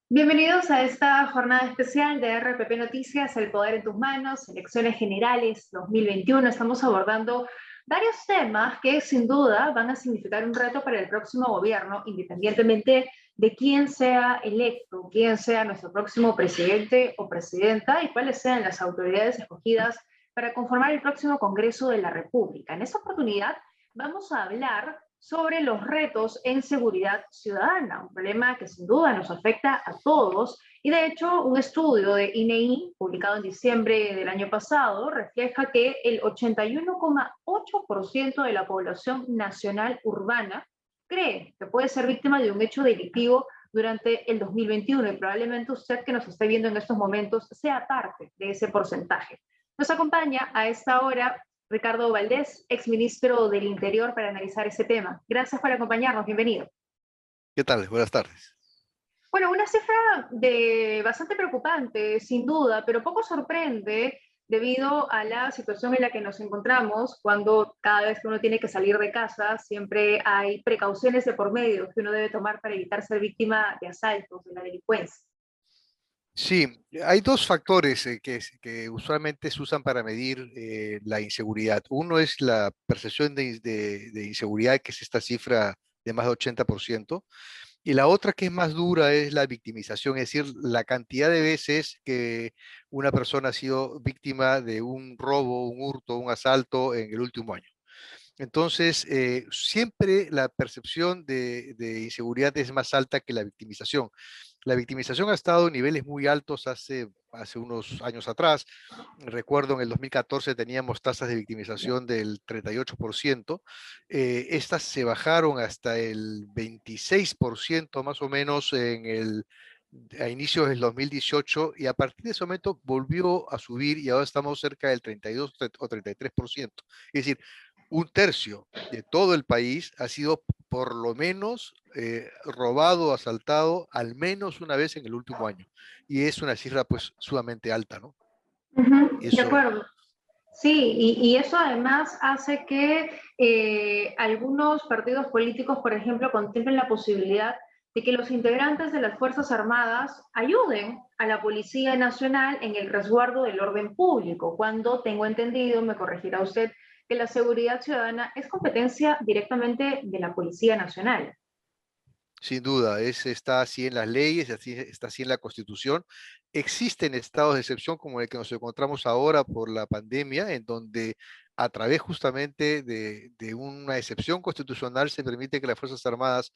Bienvenidos a esta jornada especial de RPP Noticias, El Poder en tus Manos, Elecciones Generales 2021. Estamos abordando varios temas que sin duda van a significar un reto para el próximo gobierno, independientemente de quién sea electo, quién sea nuestro próximo presidente o presidenta y cuáles sean las autoridades escogidas para conformar el próximo Congreso de la República. En esta oportunidad vamos a hablar sobre los retos en seguridad ciudadana, un problema que sin duda nos afecta a todos. Y de hecho, un estudio de INEI, publicado en diciembre del año pasado, refleja que el 81,8% de la población nacional urbana cree que puede ser víctima de un hecho delictivo durante el 2021 y probablemente usted que nos esté viendo en estos momentos sea parte de ese porcentaje. Nos acompaña a esta hora Ricardo Valdés, exministro del Interior, para analizar ese tema. Gracias por acompañarnos, bienvenido. ¿Qué tal? Buenas tardes. Bueno, una cifra bastante preocupante, sin duda, pero poco sorprende debido a la situación en la que nos encontramos cuando cada vez que uno tiene que salir de casa, siempre hay precauciones de por medio que uno debe tomar para evitar ser víctima de asaltos, de la delincuencia. Sí, hay dos factores que usualmente se usan para medir la inseguridad. Uno es la percepción de inseguridad, que es esta cifra de más de 80%, y la otra que es más dura es la victimización, es decir, la cantidad de veces que una persona ha sido víctima de un robo, un hurto, un asalto en el último año. Entonces, siempre la percepción de inseguridad es más alta que la victimización. La victimización ha estado en niveles muy altos hace unos años atrás. Recuerdo en el 2014 teníamos tasas de victimización del 38%. Estas se bajaron hasta el 26% más o menos a inicios del 2018 y a partir de ese momento volvió a subir y ahora estamos cerca del 32 o 33%. Es decir, un tercio de todo el país ha sido por lo menos robado o asaltado al menos una vez en el último año. Y es una cifra pues sumamente alta, ¿no? Y De eso, acuerdo. Sí, y eso además hace que algunos partidos políticos, por ejemplo, contemplen la posibilidad de que los integrantes de las Fuerzas Armadas ayuden a la Policía Nacional en el resguardo del orden público, cuando tengo entendido, me corregirá usted, que la seguridad ciudadana es competencia directamente de la Policía Nacional. sin duda, está así en las leyes, está así en la Constitución. Existen estados de excepción como el que nos encontramos ahora por la pandemia, en donde a través justamente de una excepción constitucional se permite que las Fuerzas Armadas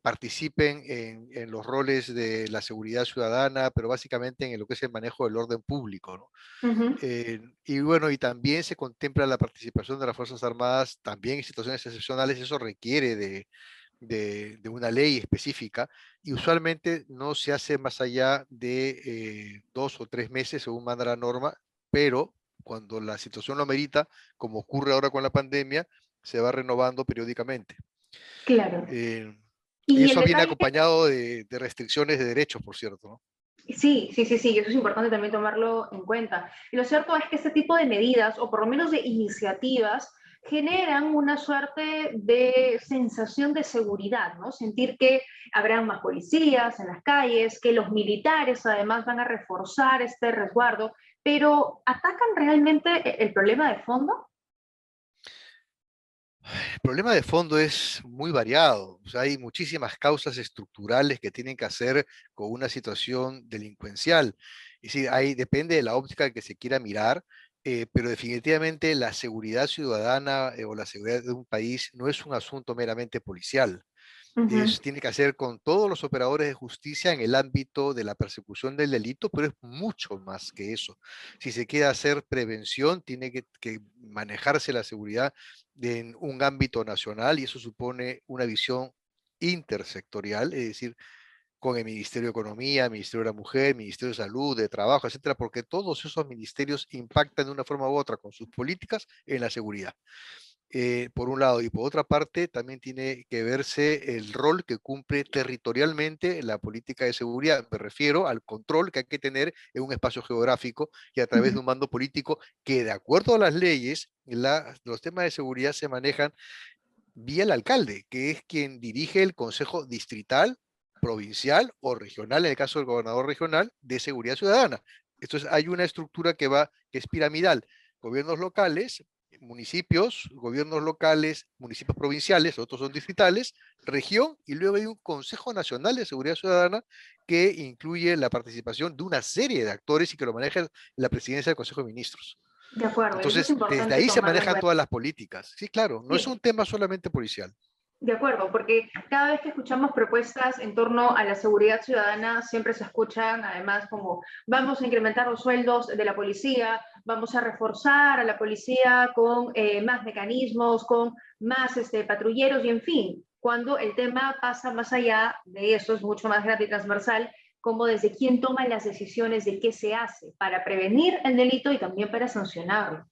participen en los roles de la seguridad ciudadana, pero básicamente en lo que es el manejo del orden público, ¿no? Uh -huh. Y bueno, y también se contempla la participación de las Fuerzas Armadas también en situaciones excepcionales. Eso requiere de una ley específica y usualmente no se hace más allá de 2 o 3 meses según manda la norma, pero cuando la situación lo amerita, como ocurre ahora con la pandemia, se va renovando periódicamente. Claro. Eh, y Y el eso viene detalle. acompañado de restricciones de derechos, por cierto, ¿no? Sí, sí, sí, sí, eso es importante también tomarlo en cuenta. Y lo cierto es que este tipo de medidas, o por lo menos de iniciativas, generan una suerte de sensación de seguridad, ¿no? Sentir que habrán más policías en las calles, que los militares además van a reforzar este resguardo, pero ¿atacan realmente el problema de fondo? El problema de fondo es muy variado. O sea, hay muchísimas causas estructurales que tienen que hacer con una situación delincuencial. Es decir, depende de la óptica que se quiera mirar, pero definitivamente la seguridad ciudadana o la seguridad de un país no es un asunto meramente policial. Uh -huh. Tiene que hacer con todos los operadores de justicia en el ámbito de la persecución del delito, pero es mucho más que eso. Si se quiere hacer prevención, tiene que manejarse la seguridad en un ámbito nacional y eso supone una visión intersectorial, es decir, con el Ministerio de Economía, Ministerio de la Mujer, Ministerio de Salud, de Trabajo, etcétera, porque todos esos ministerios impactan de una forma u otra con sus políticas en la seguridad, por un lado, y por otra parte también tiene que verse el rol que cumple territorialmente la política de seguridad. Me refiero al control que hay que tener en un espacio geográfico y a Uh través -huh. de un mando político que, de acuerdo a las leyes, los temas de seguridad se manejan vía el alcalde, que es quien dirige el consejo distrital provincial o regional, en el caso del gobernador regional, de seguridad ciudadana. Entonces hay una estructura que es piramidal. Gobiernos locales, municipios provinciales, otros son distritales, región, y luego hay un Consejo Nacional de Seguridad Ciudadana que incluye la participación de una serie de actores y que lo maneja la presidencia del Consejo de Ministros. De acuerdo, y eso es Entonces, desde importante ahí se tomarlo en manejan cuenta. todas las políticas. Sí, claro, no es un Sí, tema solamente policial. de acuerdo, porque cada vez que escuchamos propuestas en torno a la seguridad ciudadana, siempre se escuchan además como vamos a incrementar los sueldos de la policía, vamos a reforzar a la policía con más mecanismos, con más patrulleros y en fin, cuando el tema pasa más allá de eso, es mucho más grande y transversal, como desde quién toma las decisiones de qué se hace para prevenir el delito y también para sancionarlo.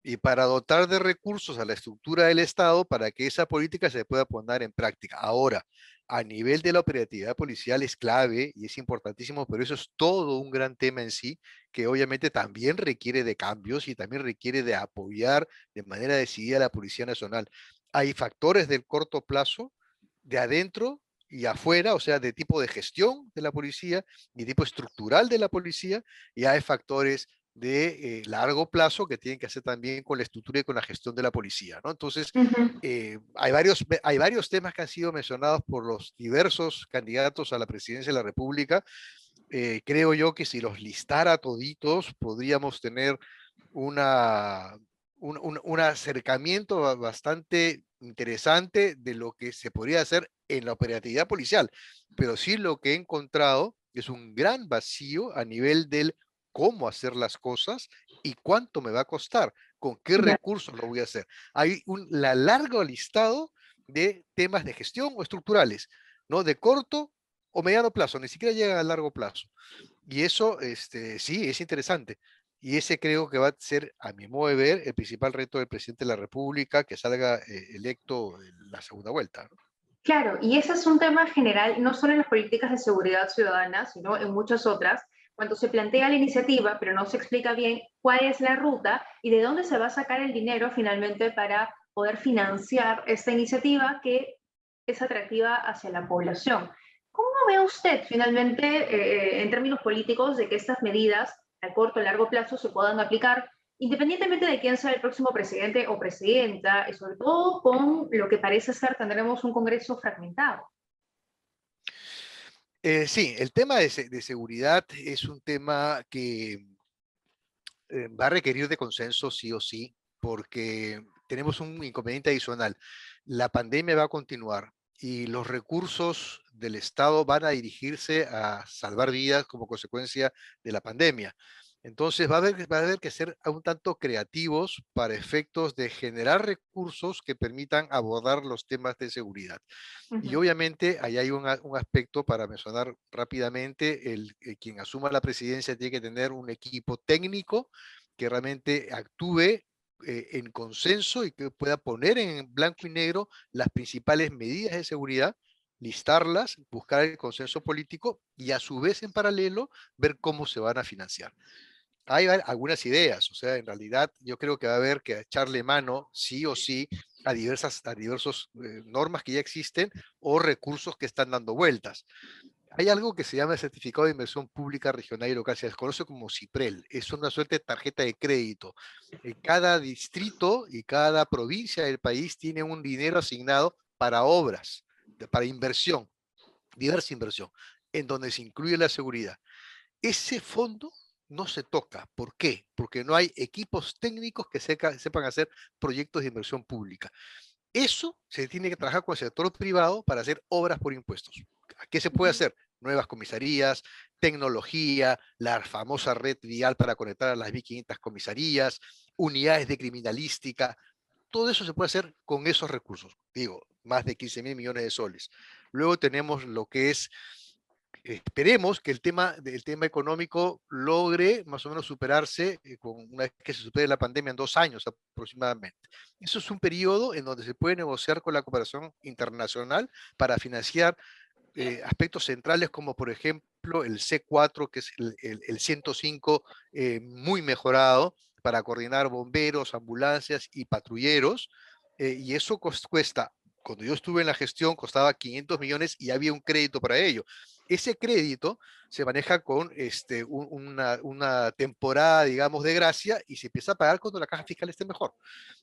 Y para dotar de recursos a la estructura del Estado para que esa política se pueda poner en práctica. Ahora, a nivel de la operatividad policial es clave y es importantísimo, pero eso es todo un gran tema en sí, que obviamente también requiere de cambios y también requiere de apoyar de manera decidida a la Policía Nacional. Hay factores del corto plazo, de adentro y afuera, o sea, de tipo de gestión de la policía y tipo estructural de la policía, y hay factores de largo plazo que tienen que hacer también con la estructura y con la gestión de la policía, ¿no? Entonces, Uh -huh. hay varios temas que han sido mencionados por los diversos candidatos a la presidencia de la República. Creo yo que si los listara toditos, podríamos tener una, un acercamiento bastante interesante de lo que se podría hacer en la operatividad policial. Pero sí lo que he encontrado es un gran vacío a nivel del cómo hacer las cosas y cuánto me va a costar, con qué Ya. recursos lo voy a hacer. Hay un largo listado de temas de gestión o estructurales, ¿no? De corto o mediano plazo, ni siquiera llegan a largo plazo. Y eso, sí, es interesante. Y ese creo que va a ser, a mi modo de ver, el principal reto del presidente de la República que salga electo en la segunda vuelta, ¿no? Claro, y ese es un tema general, no solo en las políticas de seguridad ciudadana, sino en muchas otras, cuando se plantea la iniciativa, pero no se explica bien cuál es la ruta y de dónde se va a sacar el dinero finalmente para poder financiar esta iniciativa que es atractiva hacia la población. ¿Cómo ve usted finalmente, en términos políticos, de que estas medidas a corto y largo plazo se puedan aplicar independientemente de quién sea el próximo presidente o presidenta, y sobre todo con lo que parece ser tendremos un Congreso fragmentado? Sí, el tema de seguridad es un tema que va a requerir de consenso sí o sí, porque tenemos un inconveniente adicional. La pandemia va a continuar y los recursos del Estado van a dirigirse a salvar vidas como consecuencia de la pandemia. Entonces va a haber que ser un tanto creativos para efectos de generar recursos que permitan abordar los temas de seguridad. Uh Y -huh. obviamente ahí hay un aspecto para mencionar rápidamente, quien asuma la presidencia tiene que tener un equipo técnico que realmente actúe en consenso y que pueda poner en blanco y negro las principales medidas de seguridad, listarlas, buscar el consenso político y a su vez en paralelo ver cómo se van a financiar. Hay algunas ideas, o sea, en realidad yo creo que va a haber que echarle mano, sí o sí, a diversos normas que ya existen o recursos que están dando vueltas. Hay algo que se llama el Certificado de Inversión Pública Regional y Local, se desconoce como CIPREL, es una suerte de tarjeta de crédito. Cada distrito y cada provincia del país tiene un dinero asignado para obras, para inversión, diversa inversión, en donde se incluye la seguridad. Ese fondo no se toca. ¿Por qué? Porque no hay equipos técnicos que sepan hacer proyectos de inversión pública. Eso se tiene que trabajar con el sector privado para hacer obras por impuestos. ¿Qué se puede hacer? Nuevas comisarías, tecnología, la famosa red vial para conectar a las 1.500 comisarías, unidades de criminalística. Todo eso se puede hacer con esos recursos. Digo, más de 15.000 millones de soles. Luego tenemos lo que es esperemos que el tema económico logre más o menos superarse una vez que se supere la pandemia en 2 años aproximadamente. Eso es un periodo en donde se puede negociar con la cooperación internacional para financiar aspectos centrales como por ejemplo el C4, que es el 105 muy mejorado para coordinar bomberos, ambulancias y patrulleros, y eso cuesta cuando yo estuve en la gestión costaba 500 millones y había un crédito para ello. Ese crédito se maneja con una temporada, digamos, de gracia y se empieza a pagar cuando la caja fiscal esté mejor.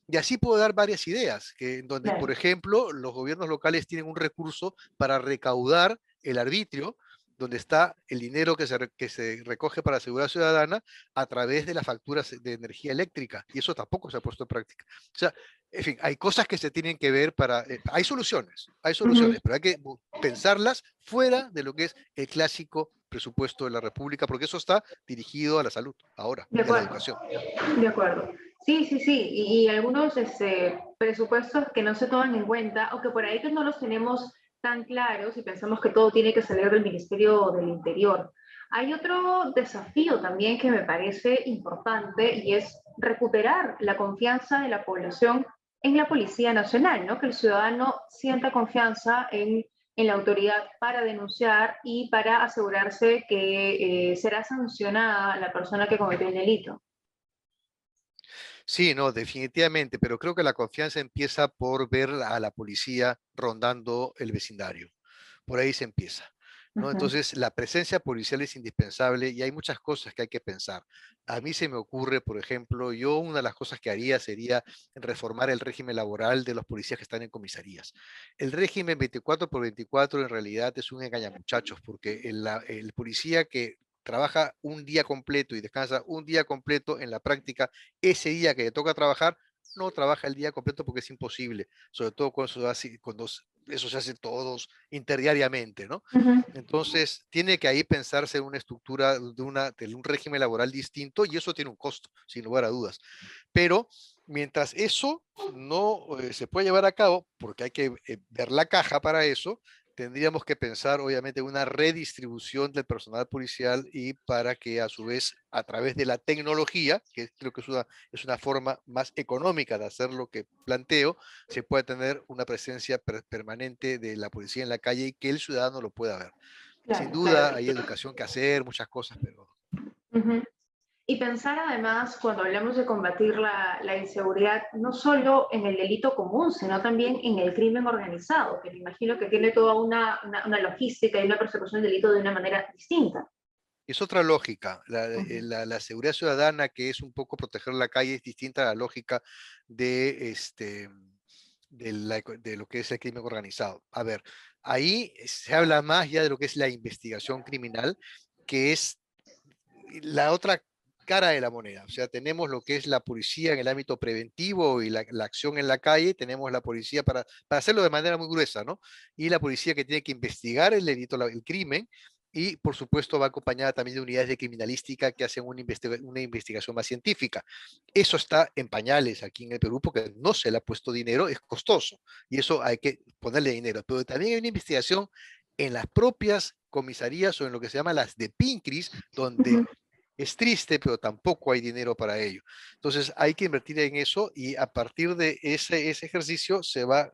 Y así puedo dar varias ideas, en donde, por Claro. ejemplo, los gobiernos locales tienen un recurso para recaudar el arbitrio, donde está el dinero que se recoge para la seguridad ciudadana a través de las facturas de energía eléctrica. Y eso tampoco se ha puesto en práctica. O sea, en fin, hay cosas que se tienen que ver para... hay Ujú. soluciones, pero hay que pensarlas fuera de lo que es el clásico presupuesto de la República, porque eso está dirigido a la salud ahora De y a la acuerdo, educación. de acuerdo. Sí, sí, sí. Y algunos presupuestos que no se toman en cuenta o que por ahí que no los tenemos tan claros y pensamos que todo tiene que salir del Ministerio del Interior. Hay otro desafío también que me parece importante y es recuperar la confianza de la población en la Policía Nacional, ¿no? Que el ciudadano sienta confianza en la autoridad para denunciar y para asegurarse que será sancionada la persona que cometió el delito. Sí, no, definitivamente, pero creo que la confianza empieza por ver a la policía rondando el vecindario. Por ahí se empieza, ¿no? Ujú. Entonces, la presencia policial es indispensable y hay muchas cosas que hay que pensar. A mí se me ocurre, por ejemplo, yo una de las cosas que haría sería reformar el régimen laboral de los policías que están en comisarías. El régimen 24 por 24 en realidad es un engañamuchachos porque el policía que trabaja un día completo y descansa un día completo en la práctica, ese día que le toca trabajar, no trabaja el día completo porque es imposible, sobre todo cuando eso se hace todos interdiariamente, ¿no? Ujú. Entonces, tiene que ahí pensarse en una estructura de un régimen laboral distinto y eso tiene un costo, sin lugar a dudas. Pero mientras eso no se puede llevar a cabo, porque hay que ver la caja para eso, tendríamos que pensar obviamente en una redistribución del personal policial y para que a su vez a través de la tecnología, que creo que es una forma más económica de hacer lo que planteo, se pueda tener una presencia permanente de la policía en la calle y que el ciudadano lo pueda ver. Sin Claro, claro. duda hay educación que hacer, muchas cosas, pero Ujú. Y pensar además, cuando hablamos de combatir la inseguridad, no solo en el delito común, sino también en el crimen organizado, que me imagino que tiene toda una logística y una persecución del delito de una manera distinta. es otra lógica. Ujú. La seguridad ciudadana, que es un poco proteger la calle, es distinta a la lógica de, de lo que es el crimen organizado. A ver, ahí se habla más ya de lo que es la investigación criminal, que es la otra cara de la moneda. O sea, tenemos lo que es la policía en el ámbito preventivo y la acción en la calle, tenemos la policía para hacerlo de manera muy gruesa, ¿no? Y la policía que tiene que investigar el delito, el crimen, y por supuesto va acompañada también de unidades de criminalística que hacen una investigación más científica. Eso está en pañales aquí en el Perú porque no se le ha puesto dinero, es costoso, y eso hay que ponerle dinero. Pero también hay una investigación en las propias comisarías o en lo que se llama las de PINCRIS, donde Ujú. es triste, pero tampoco hay dinero para ello. Entonces hay que invertir en eso y a partir de ese ejercicio se va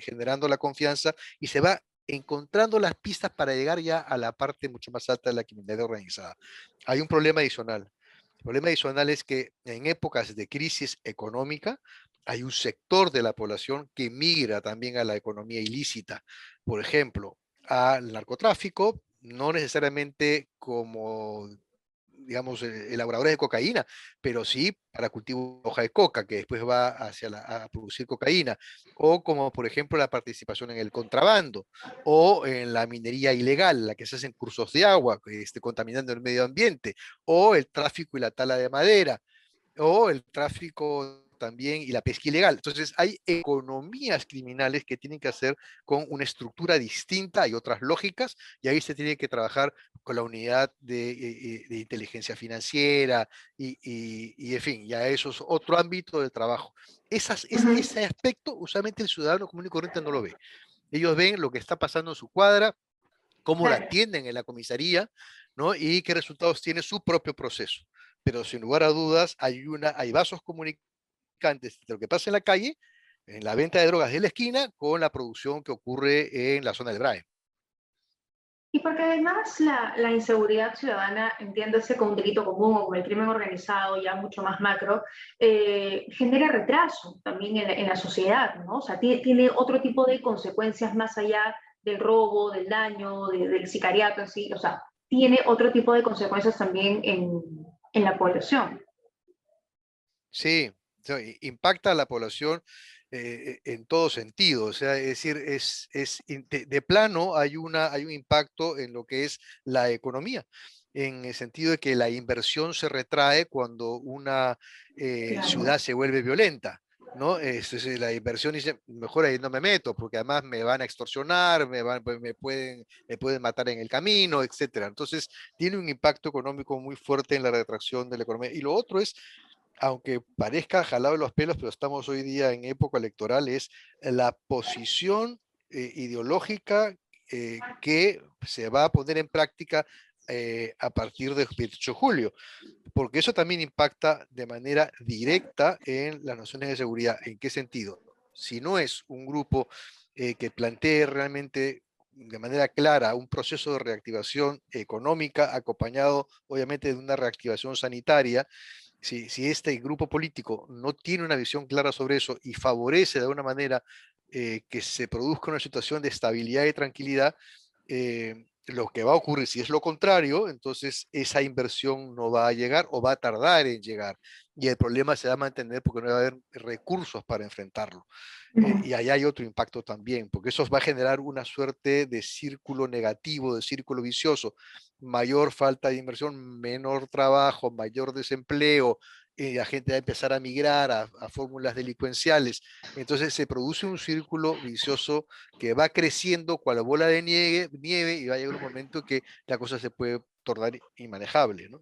generando la confianza y se va encontrando las pistas para llegar ya a la parte mucho más alta de la criminalidad organizada. Hay un problema adicional. El problema adicional es que en épocas de crisis económica hay un sector de la población que migra también a la economía ilícita. Por ejemplo, al narcotráfico, no necesariamente como digamos, elaboradores de cocaína, pero sí para cultivo de hoja de coca, que después va a producir cocaína, o como por ejemplo la participación en el contrabando, o en la minería ilegal, la que se hace en cursos de agua, contaminando el medio ambiente, o el tráfico y la tala de madera, o el tráfico también y la pesca ilegal. Entonces hay economías criminales que tienen que hacer con una estructura distinta y otras lógicas, y ahí se tiene que trabajar con la unidad de inteligencia financiera en fin, ya eso es otro ámbito de trabajo. Ujú. Ese aspecto usualmente el ciudadano común y corriente no lo ve. Ellos ven lo que está pasando en su cuadra, cómo la Claro. atienden en la comisaría, ¿no? Y qué resultados tiene su propio proceso. Pero sin lugar a dudas, hay vasos comunicantes entre lo que pasa en la calle, en la venta de drogas de la esquina, con la producción que ocurre en la zona del Brae. Y porque además la inseguridad ciudadana, entiéndase como un delito común o como el crimen organizado, ya mucho más macro, genera retraso también en la sociedad, ¿no? O sea, tiene otro tipo de consecuencias más allá del robo, del daño, del sicariato en sí, o sea, tiene otro tipo de consecuencias también en la población. Sí, impacta a la población en todo sentido. O sea, es decir, de plano hay un impacto en lo que es la economía, en el sentido de que la inversión se retrae cuando una Claro. ciudad se vuelve violenta. ¿No? La inversión dice, mejor ahí no me meto, porque además me van a extorsionar, pues, me pueden matar en el camino, etcétera. Entonces, tiene un impacto económico muy fuerte en la retracción de la economía. Y lo otro es, aunque parezca jalado de los pelos, pero estamos hoy día en época electoral, es la posición ideológica que se va a poner en práctica a partir del 28 de julio, porque eso también impacta de manera directa en las nociones de seguridad. ¿En qué sentido? Si no es un grupo que plantee realmente de manera clara un proceso de reactivación económica acompañado obviamente de una reactivación sanitaria, si este grupo político no tiene una visión clara sobre eso y favorece de alguna manera que se produzca una situación de estabilidad y tranquilidad, lo que va a ocurrir, si es lo contrario, entonces esa inversión no va a llegar o va a tardar en llegar. Y el problema se va a mantener porque no va a haber recursos para enfrentarlo. Y allá hay otro impacto también, porque eso va a generar una suerte de círculo negativo, de círculo vicioso. Mayor falta de inversión, menor trabajo, mayor desempleo, la gente va a empezar a migrar a fórmulas delincuenciales. Entonces se produce un círculo vicioso que va creciendo cual bola de nieve y va a llegar un momento que la cosa se puede tornar inmanejable, ¿no?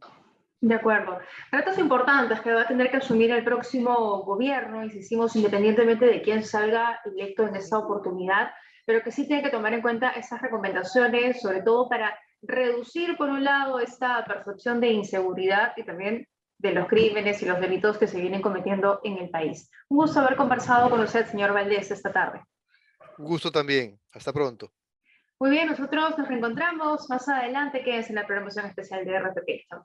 De acuerdo. Retos importantes que va a tener que asumir el próximo gobierno, insistimos, independientemente de quién salga electo en esta oportunidad, pero que sí tiene que tomar en cuenta esas recomendaciones, sobre todo para reducir, por un lado, esta percepción de inseguridad y también de los crímenes y los delitos que se vienen cometiendo en el país. Un gusto haber conversado con usted, señor Valdés, esta tarde. Un gusto también. Hasta pronto. Muy bien, nosotros nos reencontramos más adelante, quédense en la programación especial de RPP. Chao.